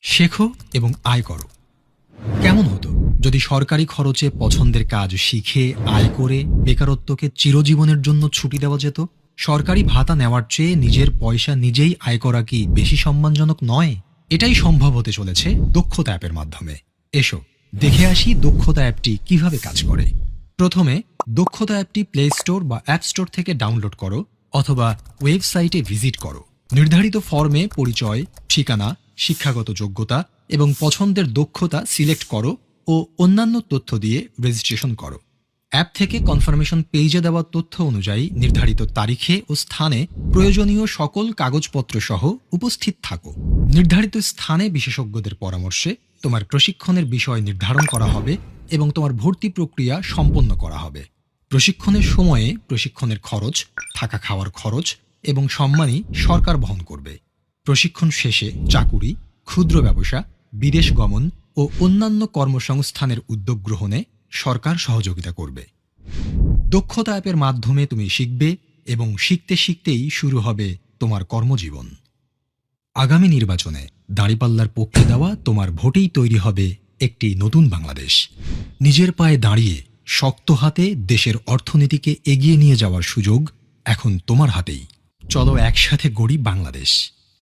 শেখো এবং আয় করো। কেমন হতো যদি সরকারি খরচে পছন্দের কাজ শিখে আয় করে বেকারত্বকে চিরজীবনের জন্য ছুটি দেওয়া যেত? সরকারি ভাতা নেওয়ার চেয়ে নিজের পয়সা নিজেই আয় করা কি বেশি সম্মানজনক নয়? এটাই সম্ভব হতে চলেছে দক্ষতা অ্যাপের মাধ্যমে। এসো দেখে আসি দক্ষতা অ্যাপটি কিভাবে কাজ করে। প্রথমে দক্ষতা অ্যাপটি প্লে স্টোর বা অ্যাপ স্টোর থেকে ডাউনলোড করো অথবা ওয়েবসাইটে ভিজিট করো। নির্ধারিত ফর্মে পরিচয়, ঠিকানা, শিক্ষাগত যোগ্যতা এবং পছন্দের দক্ষতা সিলেক্ট করো ও অন্যান্য তথ্য দিয়ে রেজিস্ট্রেশন করো। অ্যাপ থেকে কনফার্মেশন পেজে দেওয়া তথ্য অনুযায়ী নির্ধারিত তারিখে ও স্থানে প্রয়োজনীয় সকল কাগজপত্র সহ উপস্থিত থাকো। নির্ধারিত স্থানে বিশেষজ্ঞদের পরামর্শে তোমার প্রশিক্ষণের বিষয় নির্ধারণ করা হবে এবং তোমার ভর্তি প্রক্রিয়া সম্পন্ন করা হবে। প্রশিক্ষণের সময়ে প্রশিক্ষণের খরচ, থাকা খাওয়ার খরচ এবং সম্মানী সরকার বহন করবে। প্রশিক্ষণ শেষে চাকুরি, ক্ষুদ্র ব্যবসা, বিদেশ গমন ও অন্যান্য কর্মসংস্থানের উদ্যোগ গ্রহণে সরকার সহযোগিতা করবে। দক্ষতা অ্যাপের মাধ্যমে তুমি শিখবে এবং শিখতে শিখতেই শুরু হবে তোমার কর্মজীবন। আগামী নির্বাচনে দাঁড়িপাল্লার পক্ষে দেওয়া তোমার ভোটেই তৈরি হবে একটি নতুন বাংলাদেশ। নিজের পায়ে দাঁড়িয়ে শক্ত হাতে দেশের অর্থনীতিকে এগিয়ে নিয়ে যাওয়ার সুযোগ এখন তোমার হাতেই। চলো একসাথে গড়ি বাংলাদেশ।